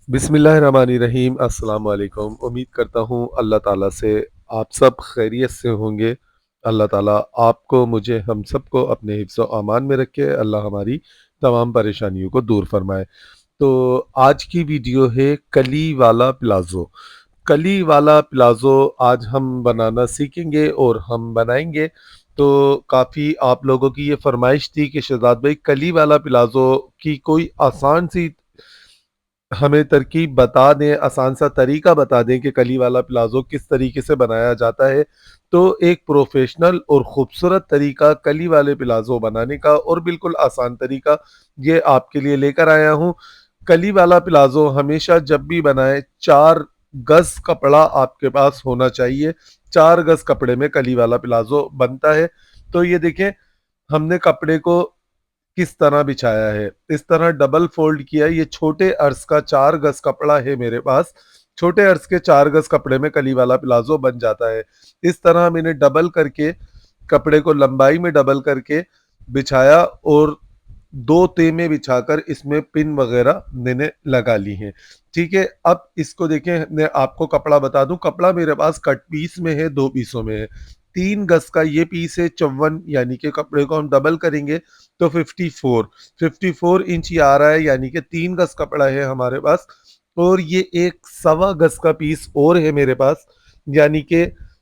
बिस्मिल्लाहिर्रहमानिर्रहीम। अस्सलाम वालेकुम। उम्मीद करता हूँ अल्लाह ताला से आप सब खैरियत से होंगे। अल्लाह ताला आपको, मुझे, हम सबको अपने हिफ्ज़ व अमान में रखे। अल्लाह हमारी तमाम परेशानियों को दूर फरमाए। तो आज की वीडियो है कली वाला प्लाज़ो। कली वाला प्लाज़ो आज हम बनाना सीखेंगे और हम बनाएँगे। तो काफ़ी आप लोगों की ये फ़रमाइश थी कि शहज़ाद भाई कली वाला प्लाज़ो की कोई आसान सी हमें तरकीब बता दें, आसान सा तरीका बता दें कि कली वाला प्लाज़ो किस तरीके से बनाया जाता है। तो एक प्रोफ़ेशनल और ख़ूबसूरत तरीका कली वाले प्लाज़ो बनाने का और बिल्कुल आसान तरीका ये आपके लिए लेकर आया हूँ। कली वाला प्लाज़ो हमेशा जब भी बनाएँ 4 गज़ कपड़ा आपके पास होना चाहिए। 4 गज़ कपड़े में कली वाला प्लाज़ो बनता है। तो ये देखें, हमने कपड़े को किस तरह बिछाया है। इस तरह डबल फ़ोल्ड किया। ये छोटे अर्ज़ का 4 गज़ कपड़ा है मेरे पास। छोटे अर्ज़ के 4 गज़ कपड़े में कली वाला प्लाज़ो बन जाता है। इस तरह मैंने डबल करके कपड़े को लंबाई में डबल करके बिछाया और 2 तेमें बिछाकर इसमें पिन वग़ैरह मैंने लगा ली हैं। ठीक है? अब इसको देखें, मैं आपको कपड़ा बता दूँ, कपड़ा मेरे पास कट पीस में है, 2 पीसों में है। 3 गज़ का ये पीस है 54, यानी कि कपड़े को हम डबल करेंगे तो 54 इंच ये आ रहा है, यानी कि 3 गज़ कपड़ा है हमारे पास। और ये एक सवा गज़ का पीस और है मेरे पास, यानी कि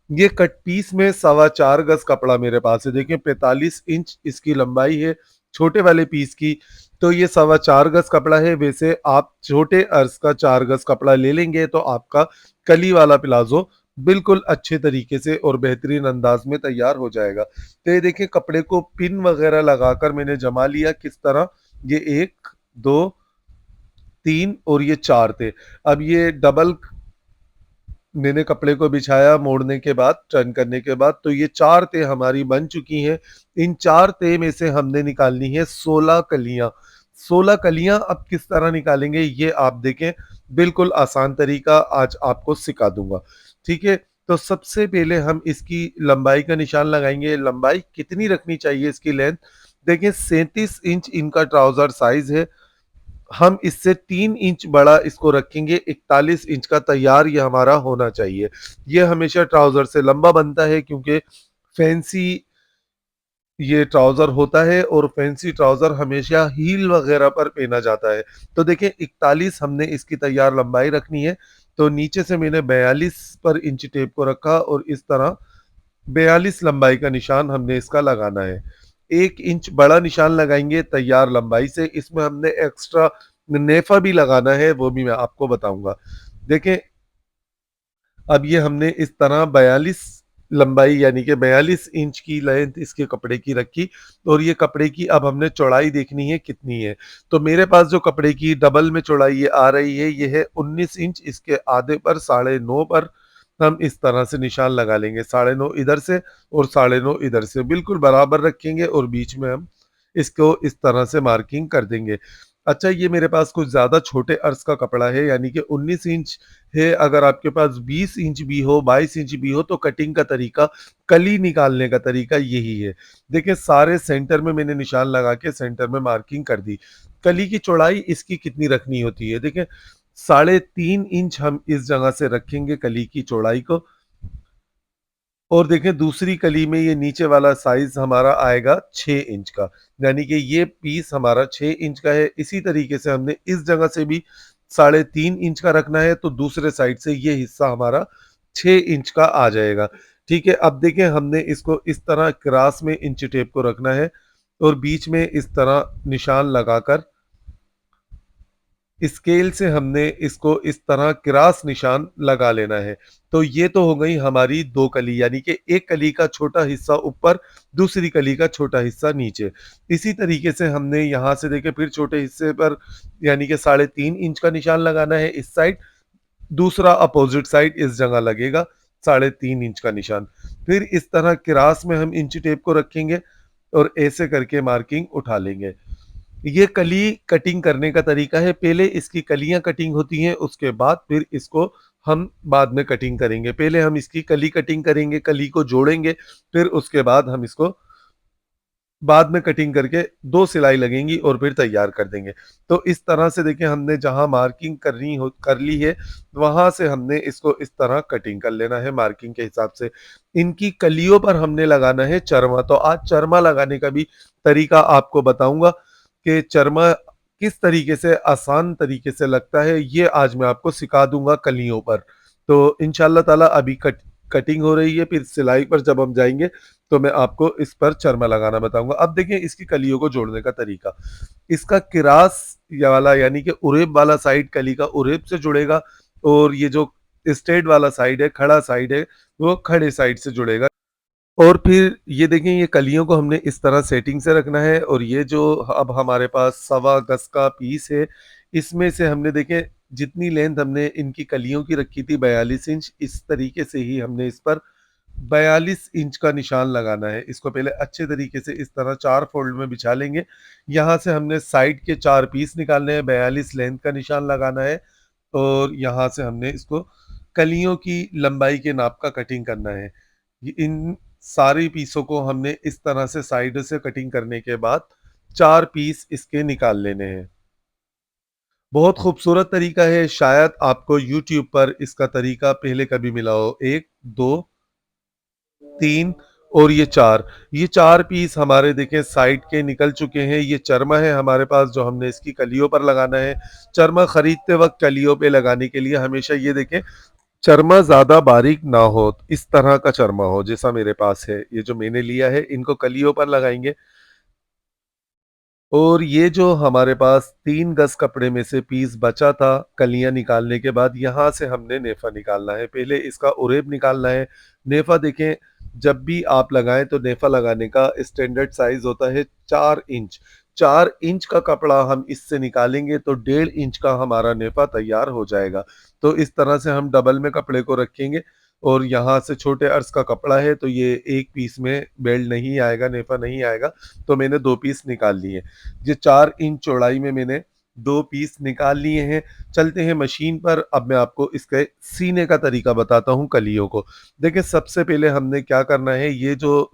ये कट पीस में सवा 4 गज़ कपड़ा मेरे पास है। देखिए 45 इंच इसकी लंबाई है छोटे वाले पीस की। तो ये सवा 4 गज़ कपड़ा है। वैसे आप छोटे अर्ज़ का 4 गज़ कपड़ा ले लेंगे तो आपका कली वाला प्लाज़ो बिल्कुल अच्छे तरीके से और बेहतरीन अंदाज में तैयार हो जाएगा। तो ये देखिए, कपड़े को पिन वगैरह लगाकर मैंने जमा लिया किस तरह। ये 1, 2, 3 और ये 4 थे। अब ये डबल मैंने कपड़े को बिछाया मोड़ने के बाद, टर्न करने के बाद, तो ये 4 तह हमारी बन चुकी हैं। इन 4 तह में से हमने निकालनी है 16 कलियाँ। 16 कलियाँ अब किस तरह निकालेंगे ये आप देखें, बिल्कुल आसान तरीका आज आपको सिखा दूँगा। ठीक है? तो सबसे पहले हम इसकी लंबाई का निशान लगाएँगे। लंबाई कितनी रखनी चाहिए इसकी लेंथ? देखिए 37 इंच इनका ट्राउज़र साइज़ है। हम इससे 3 इंच बड़ा इसको रखेंगे, 41 इंच का तैयार ये हमारा होना चाहिए। ये हमेशा ट्राउज़र से लंबा बनता है क्योंकि फैंसी ये ट्राउज़र होता है और फैंसी ट्राउज़र हमेशा हील वगैरह पर पहना जाता है। तो देखिए 41 हमने इसकी तैयार लंबाई रखनी है। तो नीचे से मैंने 42 पर इंच टेप को रखा और इस तरह 42 लंबाई का निशान हमने इसका लगाना है। 1 इंच बड़ा निशान लगाएँगे तैयार लंबाई से। इसमें हमने एक्स्ट्रा नेफा भी लगाना है, वो भी मैं आपको बताऊँगा। देखें, अब ये हमने इस तरह 42 लंबाई यानी कि 42 इंच की लेंथ इसके कपड़े की रखी और ये कपड़े की अब हमने चौड़ाई देखनी है कितनी है। तो मेरे पास जो कपड़े की डबल में चौड़ाई ये आ रही है, ये है 19 इंच। इसके आधे पर, साढ़े 9 पर हम इस तरह से निशान लगा लेंगे। साढ़े 9 इधर से और साढ़े 9 इधर से बिल्कुल बराबर रखेंगे और बीच में हम इसको इस तरह से मार्किंग कर देंगे। अच्छा, ये मेरे पास कुछ ज़्यादा छोटे अर्ज़ का कपड़ा है, यानी कि 19 इंच है। अगर आपके पास 20 इंच भी हो, 22 इंच भी हो, तो कटिंग का तरीका, कली निकालने का तरीका यही है। देखिए सारे सेंटर में मैंने निशान लगा के सेंटर में मार्किंग कर दी। कली की चौड़ाई इसकी कितनी रखनी होती है? देखिए 3.5 इंच हम इस जगह से रखेंगे कली की चौड़ाई को। और देखें दूसरी कली में ये नीचे वाला साइज़ हमारा आएगा 6 इंच का, यानी कि ये पीस हमारा 6 इंच का है। इसी तरीके से हमने इस जगह से भी 3.5 इंच का रखना है, तो दूसरे साइड से ये हिस्सा हमारा 6 इंच का आ जाएगा। ठीक है? अब देखें, हमने इसको इस तरह क्रॉस में इंची टेप को रखना है और बीच में इस तरह निशान लगाकर स्केल से हमने इसको इस तरह क्रॉस निशान लगा लेना है। तो ये तो हो गई हमारी 2 कली, यानी कि एक कली का छोटा हिस्सा ऊपर, दूसरी कली का छोटा हिस्सा नीचे। इसी तरीके से हमने यहाँ से देखिए फिर छोटे हिस्से पर, यानी कि 3.5 इंच का निशान लगाना है इस साइड, दूसरा अपोजिट साइड इस जगह लगेगा 3.5 इंच का निशान। फिर इस तरह क्रॉस में हम इंची टेप को रखेंगे और ऐसे करके मार्किंग उठा लेंगे। ये कली कटिंग करने का तरीका है। पहले इसकी कलियाँ कटिंग होती हैं, उसके बाद फिर इसको हम बाद में कटिंग करेंगे। पहले हम इसकी कली कटिंग करेंगे, कली को जोड़ेंगे, फिर उसके बाद हम इसको बाद में कटिंग करके 2 सिलाई लगेंगी और फिर तैयार कर देंगे। तो इस तरह से देखिए हमने जहाँ मार्किंग कर ली है, वहाँ से हमने इसको इस तरह कटिंग कर लेना है मार्किंग के हिसाब से। इनकी कलियों पर हमने लगाना है चरमा, तो आज चरमा लगाने का भी तरीका आपको बताऊँगा कि चरमा किस तरीके से आसान तरीके से लगता है, ये आज मैं आपको सिखा दूँगा कलियों पर। तो इंशाअल्लाह ताला अभी कटिंग हो रही है, फिर सिलाई पर जब हम जाएँगे तो मैं आपको इस पर चरमा लगाना बताऊँगा। अब देखिए इसकी कलियों को जोड़ने का तरीका। इसका किरास या वाला यानी कि उरेब वाला साइड कली का उरेब से जुड़ेगा और ये जो स्ट्रेट वाला साइड है, खड़ा साइड है, वो खड़े साइड से जुड़ेगा। और फिर ये देखें ये कलियों को हमने इस तरह सेटिंग से रखना है और ये जो अब हमारे पास सवा गज का पीस है, इसमें से हमने देखें जितनी लेंथ हमने इनकी कलियों की रखी थी 42 इंच, इस तरीके से ही हमने इस पर 42 इंच का निशान लगाना है। इसको पहले अच्छे तरीके से इस तरह 4 फ़ोल्ड में बिछा लेंगे। यहाँ से हमने साइड के 4 पीस निकालने हैं, 42 लेंथ का निशान लगाना है और यहाँ से हमने इसको कलियों की लंबाई के नाप का कटिंग करना है। इन सारे पीसों को हमने इस तरह से साइड से कटिंग करने के बाद 4 पीस इसके निकाल लेने हैं। बहुत खूबसूरत तरीका है, शायद आपको यूट्यूब पर इसका तरीका पहले कभी मिला हो। 1, 2, 3 और ये 4। ये 4 पीस हमारे देखें साइड के निकल चुके हैं। ये चरमा है हमारे पास जो हमने इसकी कलियों पर लगाना है। चरमा खरीदते वक़्त कलियों पे लगाने के लिए हमेशा ये देखें चरमा ज़्यादा बारीक ना हो, इस तरह का चरमा हो जैसा मेरे पास है। ये जो मैंने लिया है इनको कलियों पर लगाएँगे और ये जो हमारे पास 3 गज कपड़े में से पीस बचा था कलियां निकालने के बाद, यहाँ से हमने नेफा निकालना है। पहले इसका उरेब निकालना है। नेफा देखें जब भी आप लगाएं तो नेफा लगाने का स्टैंडर्ड साइज होता है 4 इंच। 4 इंच का कपड़ा हम इससे निकालेंगे तो 1.5 इंच का हमारा नेफा तैयार हो जाएगा। तो इस तरह से हम डबल में कपड़े को रखेंगे और यहाँ से छोटे अर्ज का कपड़ा है तो ये एक पीस में बेल्ट नहीं आएगा, नेफा नहीं आएगा। तो मैंने 2 पीस निकाल लिए। ये 4 इंच चौड़ाई में मैंने 2 पीस निकाल लिए हैं। चलते हैं मशीन पर, अब मैं आपको इसके सीने का तरीका बताता हूँ कलियों को। देखिए सबसे पहले हमने क्या करना है, ये जो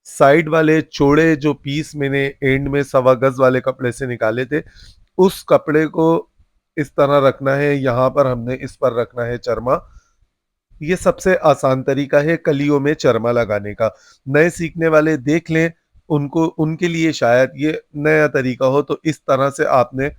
साइड वाले चौड़े जो पीस मैंने एंड में सवा गज वाले कपड़े से निकाले थे, उस कपड़े को इस तरह रखना है। यहाँ पर हमने इस पर रखना है चरमा। ये सबसे आसान तरीका है कलियों में चरमा लगाने का। नए सीखने वाले देख लें, उनको उनके लिए शायद ये नया तरीका हो। तो इस तरह से आपने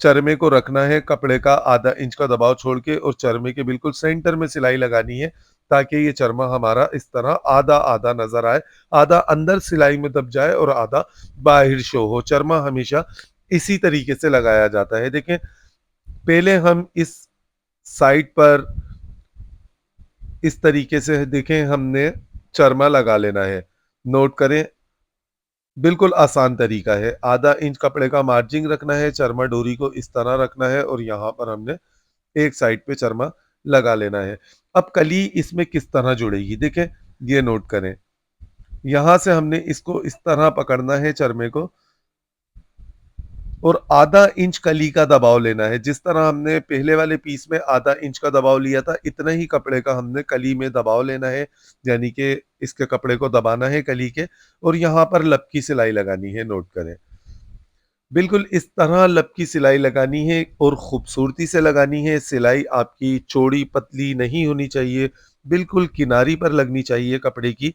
चरमे को रखना है, कपड़े का आधा इंच का दबाव छोड़ के और चरमे के बिल्कुल सेंटर में सिलाई लगानी है ताकि ये चरमा हमारा इस तरह आधा आधा नजर आए, आधा अंदर सिलाई में दब जाए और आधा बाहर शो हो। चरमा हमेशा इसी तरीके से लगाया जाता है। देखें पहले हम इस साइड पर इस तरीके से देखें हमने चरमा लगा लेना है। नोट करें, बिल्कुल आसान तरीका है। आधा इंच कपड़े का मार्जिन रखना है, चरमा डोरी को इस तरह रखना है और यहाँ पर हमने एक साइड पे चरमा लगा लेना है। अब कली इसमें किस तरह जुड़ेगी देखें, ये नोट करें। यहाँ से हमने इसको इस तरह पकड़ना है चरमे को और आधा इंच कली का दबाव लेना है। जिस तरह हमने पहले वाले पीस में आधा इंच का दबाव लिया था, इतना ही कपड़े का हमने कली में दबाव लेना है, यानी कि इसके कपड़े को दबाना है कली के और यहाँ पर लब की सिलाई लगानी है। नोट करें, बिल्कुल इस तरह लब की सिलाई लगानी है और खूबसूरती से लगानी है। सिलाई आपकी चौड़ी पतली नहीं होनी चाहिए, बिल्कुल किनारी पर लगनी चाहिए कपड़े की।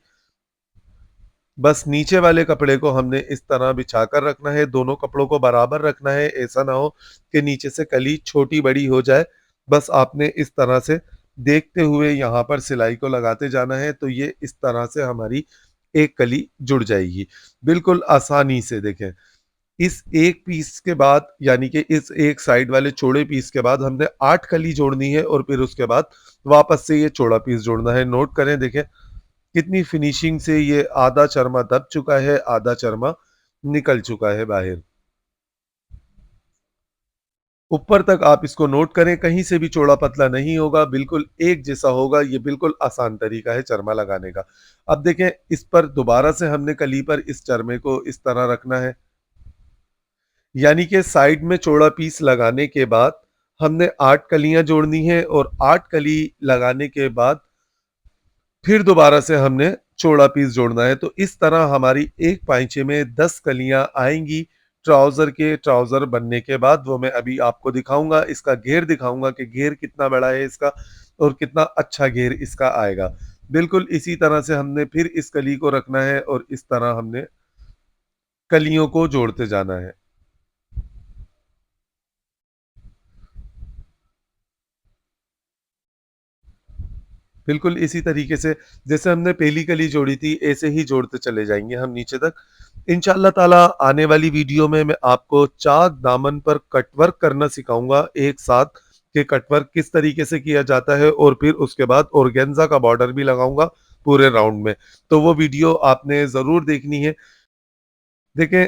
बस नीचे वाले कपड़े को हमने इस तरह बिछा कर रखना है, दोनों कपड़ों को बराबर रखना है। ऐसा ना हो कि नीचे से कली छोटी बड़ी हो जाए। बस आपने इस तरह से देखते हुए यहाँ पर सिलाई को लगाते जाना है तो ये इस तरह से हमारी एक कली जुड़ जाएगी बिल्कुल आसानी से। देखें इस एक पीस के बाद यानी कि इस एक साइड वाले चौड़े पीस के बाद हमने 8 कली जोड़नी है और फिर उसके बाद वापस से ये चौड़ा पीस जोड़ना है। नोट करें, देखें कितनी फिनिशिंग से ये आधा चरमा दब चुका है, आधा चरमा निकल चुका है बाहर। ऊपर तक आप इसको नोट करें, कहीं से भी चौड़ा पतला नहीं होगा, बिल्कुल एक जैसा होगा। ये बिल्कुल आसान तरीका है चरमा लगाने का। अब देखें इस पर दोबारा से हमने कली पर इस चरमे को इस तरह रखना है, यानी कि साइड में चौड़ा पीस लगाने के बाद हमने 8 कलियां जोड़नी है और 8 कली लगाने के बाद फिर दोबारा से हमने चौड़ा पीस जोड़ना है। तो इस तरह हमारी एक पाइंचे में 10 कलियां आएंगी ट्राउजर के। ट्राउजर बनने के बाद वो मैं अभी आपको दिखाऊंगा, इसका घेर दिखाऊंगा कि घेर कितना बड़ा है इसका और कितना अच्छा घेर इसका आएगा। बिल्कुल इसी तरह से हमने फिर इस कली को रखना है और इस तरह हमने कलियों को जोड़ते जाना है। बिल्कुल इसी तरीके से जैसे हमने पहली कली जोड़ी थी ऐसे ही जोड़ते चले जाएंगे हम नीचे तक। इंशाल्लाह ताला आने वाली वीडियो में मैं आपको चाक दामन पर कटवर्क करना सिखाऊंगा एक साथ, कि कटवर्क किस तरीके से किया जाता है, और फिर उसके बाद ऑर्गेन्जा का बॉर्डर भी लगाऊंगा पूरे राउंड में। तो वो वीडियो आपने ज़रूर देखनी है। देखें,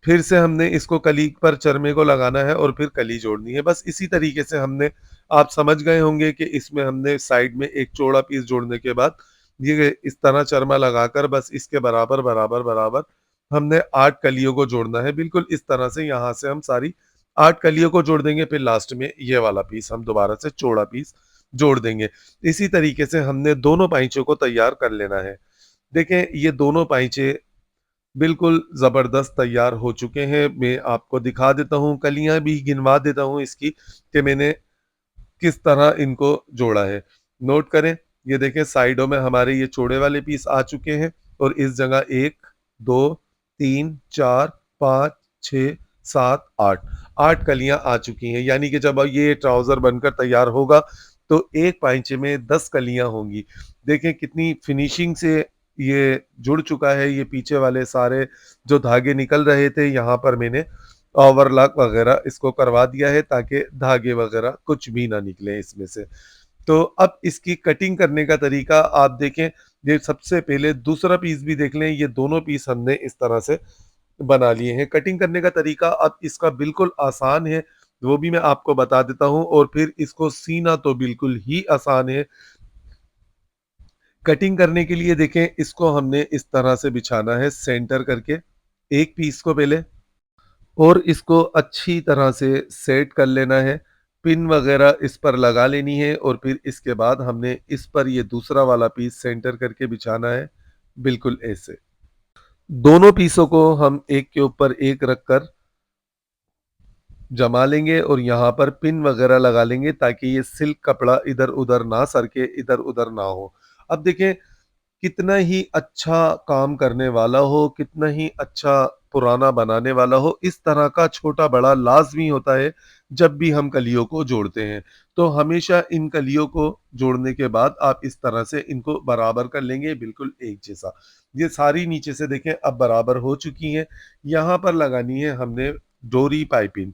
फिर से हमने इसको कली पर चरमे को लगाना है और फिर कली जोड़नी है। बस इसी तरीके से हमने, आप समझ गए होंगे कि इसमें हमने साइड में एक चौड़ा पीस जोड़ने के बाद ये इस तरह चरमा लगाकर बस इसके बराबर बराबर बराबर हमने 8 कलियों को जोड़ना है। बिल्कुल इस तरह से यहाँ से हम सारी 8 कलियों को जोड़ देंगे। फिर लास्ट में ये वाला पीस हम दोबारा से चौड़ा पीस जोड़ देंगे। इसी तरीके से हमने दोनों पाइचों को तैयार कर लेना है। देखें, ये दोनों पाइचे बिल्कुल ज़बरदस्त तैयार हो चुके हैं। मैं आपको दिखा देता हूँ, कलियां भी गिनवा देता हूँ इसकी कि मैंने किस तरह इनको जोड़ा है। नोट करें, ये देखें साइडों में हमारे ये चौड़े वाले पीस आ चुके हैं और इस जगह 1 2 3 4 5 6 7 8 8 कलियां आ चुकी हैं। यानी कि जब ये ट्राउजर बनकर तैयार होगा तो एक पाइंचे में 10 कलियां होंगी। देखें कितनी फिनिशिंग से ये जुड़ चुका है। ये पीछे वाले सारे जो धागे निकल रहे थे यहाँ पर मैंने ओवरलॉक वगैरह इसको करवा दिया है ताकि धागे वगैरह कुछ भी ना निकले इसमें से। तो अब इसकी कटिंग करने का तरीका आप देखें। ये सबसे पहले दूसरा पीस भी देख लें, ये दोनों पीस हमने इस तरह से बना लिए हैं। कटिंग करने का तरीका अब इसका बिल्कुल आसान है, वो भी मैं आपको बता देता हूं। और फिर इसको सीना तो बिल्कुल ही आसान है। कटिंग करने के लिए देखें, इसको हमने इस तरह से बिछाना है सेंटर करके एक पीस को पहले, और इसको अच्छी तरह से सेट कर लेना है। पिन वगैरह इस पर लगा लेनी है और फिर इसके बाद हमने इस पर ये दूसरा वाला पीस सेंटर करके बिछाना है। बिल्कुल ऐसे दोनों पीसों को हम एक के ऊपर एक रखकर जमा लेंगे और यहाँ पर पिन वगैरह लगा लेंगे ताकि ये सिल्क कपड़ा इधर उधर ना सरके, इधर उधर ना हो। अब देखें, कितना ही अच्छा काम करने वाला हो, कितना ही अच्छा पुराना बनाने वाला हो, इस तरह का छोटा बड़ा लाजमी होता है जब भी हम कलियों को जोड़ते हैं। तो हमेशा इन कलियों को जोड़ने के बाद आप इस तरह से इनको बराबर कर लेंगे, बिल्कुल एक जैसा। ये सारी नीचे से देखें अब बराबर हो चुकी हैं। यहाँ पर लगानी है हमने डोरी पाइपिंग।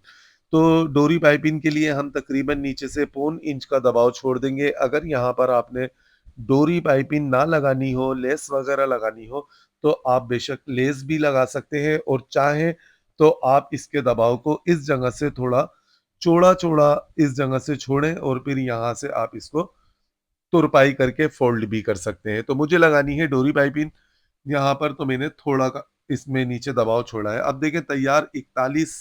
तो डोरी पाइपिंग के लिए हम तकरीबन नीचे से 1.25 इंच का दबाव छोड़ देंगे। अगर यहाँ पर आपने डोरी पाइपिंग ना लगानी हो, लेस वगैरह लगानी हो, तो आप बेशक लेस भी लगा सकते हैं, और चाहें तो आप इसके दबाव को इस जगह से थोड़ा चौड़ा चौड़ा इस जगह से छोड़ें और फिर यहाँ से आप इसको तुरपाई करके फोल्ड भी कर सकते हैं। तो मुझे लगानी है डोरी पाइपिंग यहाँ पर, तो मैंने थोड़ा का इसमें नीचे दबाव छोड़ा है। अब देखें, तैयार 41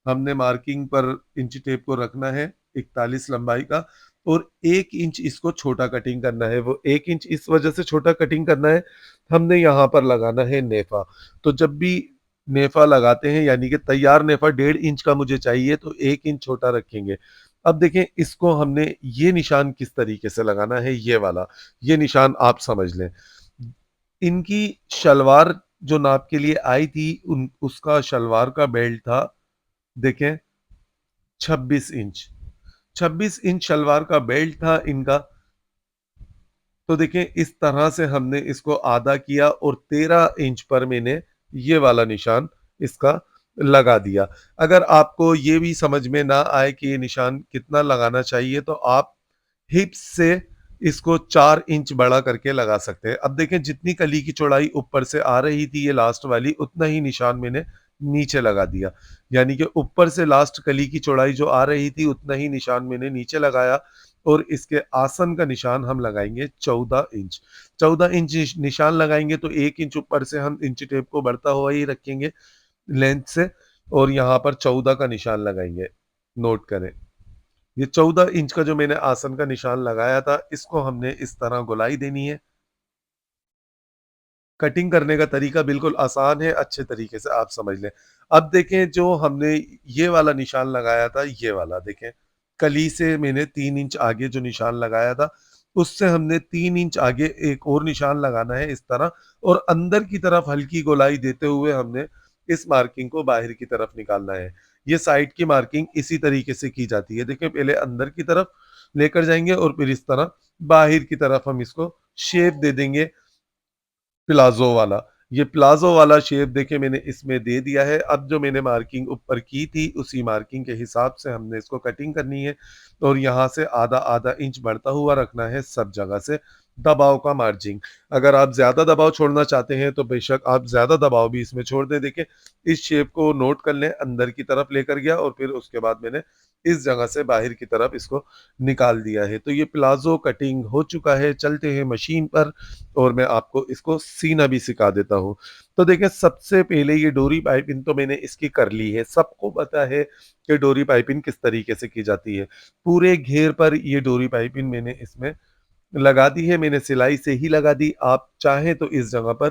हमने मार्किंग पर इंच टेप को रखना है, 41 लंबाई का, और 1 इंच इसको छोटा कटिंग करना है। वो 1 इंच इस वजह से छोटा कटिंग करना है, हमने यहाँ पर लगाना है नेफा। तो जब भी नेफा लगाते हैं, यानी कि तैयार नेफा 1.5 इंच का मुझे चाहिए, तो 1 इंच छोटा रखेंगे। अब देखें, इसको हमने ये निशान किस तरीके से लगाना है, ये वाला, ये निशान आप समझ लें। इनकी शलवार जो नाप के लिए आई थी, उन उसका शलवार का बेल्ट था, देखें, 26 इंच। 26 इंच शलवार का बेल्ट था इनका। तो देखें, इस तरह से हमने इसको आधा किया और 13 इंच पर मैंने ये वाला निशान इसका लगा दिया। अगर आपको ये भी समझ में ना आए कि ये निशान कितना लगाना चाहिए, तो आप हिप्स से इसको 4 इंच बड़ा करके लगा सकते हैं। अब देखें, जितनी कली की चौड़ाई ऊपर से आ रही थी ये लास्ट वाली, उतना ही निशान मैंने नीचे लगा दिया। यानी कि ऊपर से लास्ट कली की चौड़ाई जो आ रही थी उतना ही निशान मैंने नीचे लगाया, और इसके आसन का निशान हम लगाएंगे 14 इंच। 14 इंच निशान लगाएंगे तो 1 इंच ऊपर से हम इंच टेप को बढ़ता हुआ ही रखेंगे लेंथ से, और यहाँ पर 14 का निशान लगाएंगे। नोट करें, ये 14 इंच का जो मैंने आसन का निशान लगाया था, इसको हमने इस तरह गोलाई देनी है। कटिंग करने का तरीका बिल्कुल आसान है, अच्छे तरीके से आप समझ लें। अब देखें जो हमने ये वाला निशान लगाया था, ये वाला देखें, कली से मैंने 3 इंच आगे जो निशान लगाया था, उससे हमने 3 इंच आगे एक और निशान लगाना है इस तरह, और अंदर की तरफ हल्की गोलाई देते हुए हमने इस मार्किंग को बाहर की तरफ निकालना है। ये साइड की मार्किंग इसी तरीके से की जाती है। देखिए पहले अंदर की तरफ लेकर जाएँगे और फिर इस तरह बाहर की तरफ हम इसको शेप दे देंगे प्लाज़ो वाला। ये प्लाज़ो वाला शेप देखिए मैंने इसमें दे दिया है। अब जो मैंने मार्किंग ऊपर की थी, उसी मार्किंग के हिसाब से हमने इसको कटिंग करनी है और यहाँ से आधा-आधा इंच बढ़ता हुआ रखना है सब जगह से, दबाव का मार्जिन। अगर आप ज़्यादा दबाव छोड़ना चाहते हैं, तो बेशक आप ज़्यादा दबाव भी इसमें छोड़ दें। देखिए, इस शेप को नोट कर लें, अंदर की तरफ लेकर गया और फिर उसके बाद मैंने इस जगह से बाहर की तरफ इसको निकाल दिया है। तो ये प्लाज़ो कटिंग हो चुका है, चलते हैं मशीन पर और मैं आपको इसको सीना भी सिखा देता हूँ। तो देखिए सबसे पहले ये डोरी पाइपिंग तो मैंने इसकी कर ली है। सबको पता है कि डोरी पाइपिंग किस तरीके से की जाती है। पूरे घेर पर ये डोरी पाइपिंग मैंने इसमें लगा दी है, मैंने सिलाई से ही लगा दी। आप चाहें तो इस जगह पर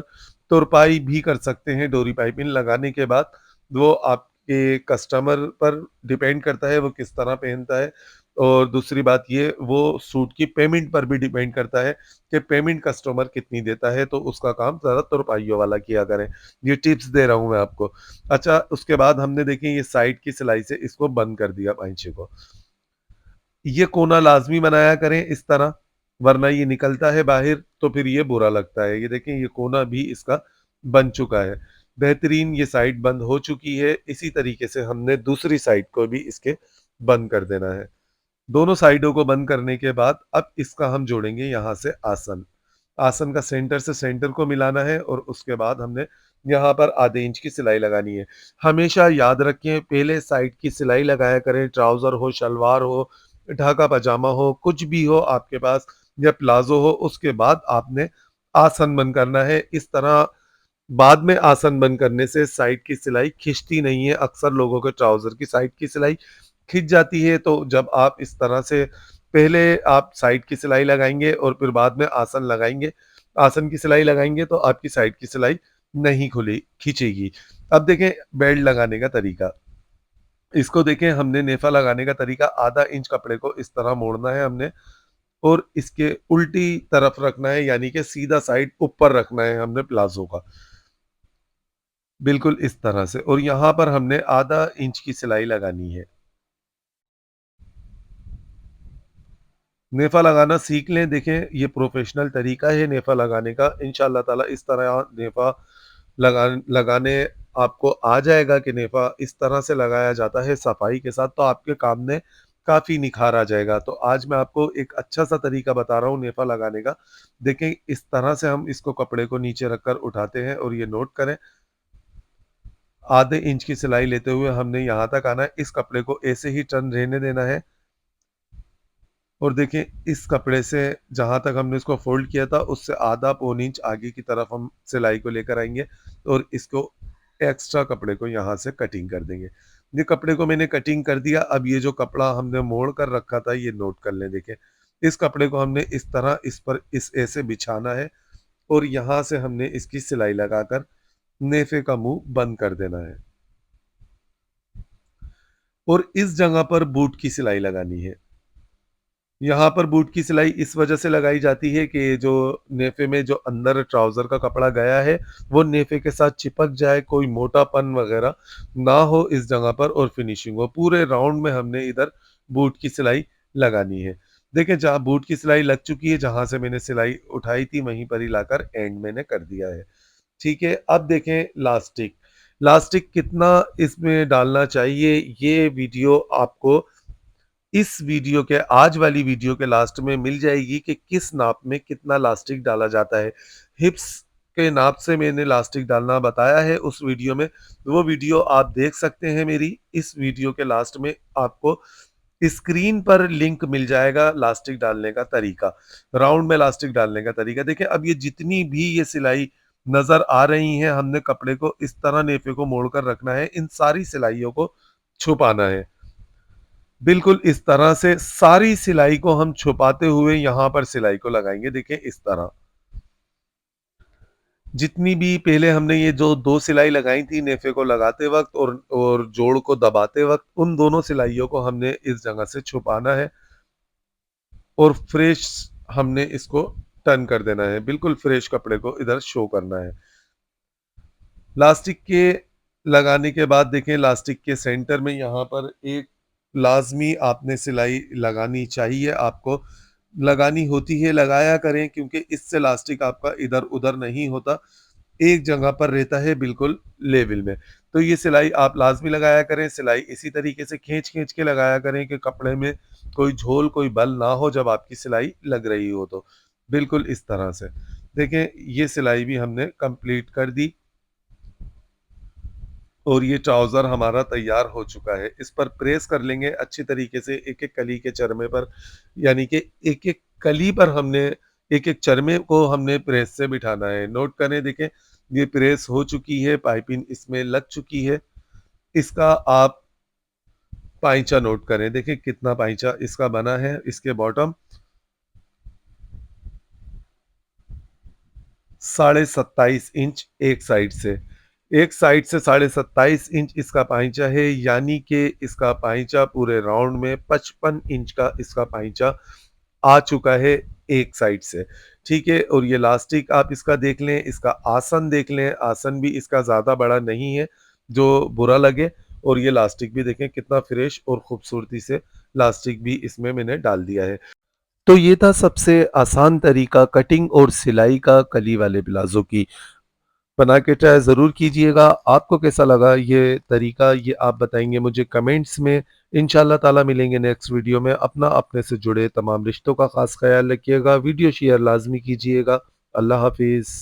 तुरपाई भी कर सकते हैं डोरी पाइपिंग लगाने के बाद। वो आपके कस्टमर पर डिपेंड करता है वो किस तरह पहनता है। और दूसरी बात ये वो सूट की पेमेंट पर भी डिपेंड करता है कि पेमेंट कस्टमर कितनी देता है, तो उसका काम ज़रा तुरपाइयों वाला किया करें। ये टिप्स दे रहा हूँ मैं आपको। अच्छा उसके बाद हमने देखिए ये साइड की सिलाई से इसको बंद कर दिया पैंचे को। ये कोना लाज़मी बनाया करें इस तरह, वरना ये निकलता है बाहर तो फिर ये बुरा लगता है। ये देखें ये कोना भी इसका बन चुका है। बेहतरीन ये साइड बंद हो चुकी है। इसी तरीके से हमने दूसरी साइड को भी इसके बंद कर देना है। दोनों साइडों को बंद करने के बाद अब इसका हम जोड़ेंगे यहाँ से आसन। आसन का सेंटर से सेंटर को मिलाना है और उसके बाद हमने यहाँ पर आधे इंच की सिलाई लगानी है। हमेशा याद रखें पहले साइड की सिलाई लगाया करें, ट्राउज़र हो, शलवार हो, ढाका पजामा हो, कुछ भी हो आपके पास या प्लाज़ो हो, उसके बाद आपने आसन बंद करना है। इस तरह बाद में आसन बंद करने से साइड की सिलाई खिंचती नहीं है। अक्सर लोगों के ट्राउज़र की साइड की सिलाई खिंच जाती है, तो जब आप इस तरह से पहले आप साइड की सिलाई लगाएँगे और फिर बाद में आसन लगाएँगे, आसन की सिलाई लगाएँगे तो आपकी साइड की सिलाई नहीं खुली खींचेगी। अब देखें बेल्ट लगाने का तरीका। इसको देखें हमने नेफा लगाने का तरीका आधा इंच कपड़े को इस तरह मोड़ना है हमने और इसके उल्टी तरफ रखना है, यानी कि सीधा साइड ऊपर रखना है हमने प्लाज़ो का। बिल्कुल इस तरह से, और यहाँ पर हमने आधा इंच की सिलाई लगानी है। नेफ़ा लगाना सीख लें। देखें ये प्रोफ़ेशनल तरीका है नेफ़ा लगाने का। इंशाअल्लाह ताला इस तरह नेफ़ा लगाने आपको आ जाएगा कि नेफ़ा इस तरह से लगाया जाता है सफ़ाई के साथ, तो आपके काम में काफ़ी निखार आ जाएगा। तो आज मैं आपको एक अच्छा-सा तरीका बता रहा हूँ नेफ़ा लगाने का। देखें इस तरह से हम इसको कपड़े को नीचे रखकर उठाते हैं और ये नोट करें, आधे इंच की सिलाई लेते हुए हमने यहाँ तक आना है। इस कपड़े को ऐसे ही टर्न रहने देना है और देखें इस कपड़े से जहाँ तक हमने इसको फ़ोल्ड किया था उससे आधा पौन इंच आगे की तरफ हम सिलाई को लेकर आएँगे और इसको एक्स्ट्रा कपड़े को यहाँ से कटिंग कर देंगे। ये कपड़े को मैंने कटिंग कर दिया। अब ये जो कपड़ा हमने मोड़ कर रखा था ये नोट कर लें। देखें इस कपड़े को हमने इस तरह इस पर इस ऐसे बिछाना है और यहाँ से हमने इसकी सिलाई लगाकर नेफे का मुँह बंद कर देना है और इस जगह पर बूट की सिलाई लगानी है। यहाँ पर बूट की सिलाई इस वजह से लगाई जाती है कि जो नेफे में जो अंदर ट्राउज़र का कपड़ा गया है, वो नेफे के साथ चिपक जाए, कोई मोटापन वगैरह ना हो इस जगह पर और फिनिशिंग हो। पूरे राउंड में हमने इधर बूट की सिलाई लगानी है। देखिए जहाँ बूट की सिलाई लग चुकी है, जहाँ से मैंने सिलाई उठाई थी वहीं पर ही लाकर एंड मैंने कर दिया है। ठीक है, अब देखें लास्टिक। लास्टिक कितना इसमें डालना चाहिए, ये वीडियो आपको इस वीडियो के आज वाली वीडियो के लास्ट में मिल जाएगी कि किस नाप में कितना लास्टिक डाला जाता है। हिप्स के नाप से मैंने लास्टिक डालना बताया है उस वीडियो में। वो वीडियो आप देख सकते हैं मेरी। इस वीडियो के लास्ट में आपको स्क्रीन पर लिंक मिल जाएगा लास्टिक डालने का तरीका, राउंड में लास्टिक डालने का तरीका। देखिए अब ये जितनी भी ये सिलाई नज़र आ रही हैं, हमने कपड़े को इस तरह नेफे को मोड़कर रखना है, इन सारी सिलाइयों को छुपाना है। बिल्कुल इस तरह से सारी सिलाई को हम छुपाते हुए यहाँ पर सिलाई को लगाएँगे, देखिए इस तरह। जितनी भी पहले हमने ये जो 2 सिलाई लगाई थी नेफे को लगाते वक़्त और जोड़ को दबाते वक़्त, उन दोनों सिलाइयों को हमने इस जगह से छुपाना है और फ्रेश हमने इसको टर्न कर देना है। बिल्कुल फ्रेश कपड़े को इधर शो करना है। लास्टिक के लगाने के बाद देखें लास्टिक के सेंटर में यहाँ पर एक लाज़मी आपने सिलाई लगानी चाहिए, आपको लगानी होती है, लगाया करें क्योंकि इससे लास्टिक आपका इधर-उधर नहीं होता, एक जगह पर रहता है बिल्कुल लेवल में। तो ये सिलाई आप लाज़मी लगाया करें, सिलाई इसी तरीके से खींच-खींच के लगाया करें कि कपड़े में कोई झोल, कोई बल ना हो जब आपकी सिलाई लग रही हो तो। बिल्कुल इस तरह से। देखें ये सिलाई भी हमने कंप्लीट कर दी और ये ट्राउज़र हमारा तैयार हो चुका है। इस पर प्रेस कर लेंगे अच्छी तरीके से एक-एक कली के चरमे पर, यानी कि एक-एक कली पर हमने एक-एक चरमे को हमने प्रेस से बिठाना है। नोट करें देखें, ये प्रेस हो चुकी है, पाइपिंग इसमें लग चुकी है। इसका आप पाइंचा नोट करें, देखिए कितना पाइंचा इसका बना है, इसके बॉटम 27.5 इंच एक साइड से। एक साइड से 27.5 इंच इसका पाइंचा है, यानी कि इसका पाइंचा पूरे राउंड में 55 इंच का इसका पाइंचा आ चुका है एक साइड से, ठीक है? और ये लास्टिक आप इसका देख लें, इसका आसन देख लें, आसन भी इसका ज़्यादा बड़ा नहीं है, जो बुरा लगे। और ये लास्टिक भी देखें कितना फ्रेश और खूबसूरती से लास्टिक भी इसमें मैंने डाल दिया है। तो ये था सबसे आसान तरीका कटिंग और सिलाई का कली वाले प्लाज़ो की। बना के ट्राई ज़रूर कीजिएगा। आपको कैसा लगा ये तरीका, ये आप बताएँगे मुझे कमेंट्स में। इंशाअल्लाह ताला मिलेंगे नेक्स्ट वीडियो में। अपना अपने से जुड़े तमाम रिश्तों का ख़ास ख़याल रखिएगा। वीडियो शेयर लाज़मी कीजिएगा। अल्लाह हाफ़िज़।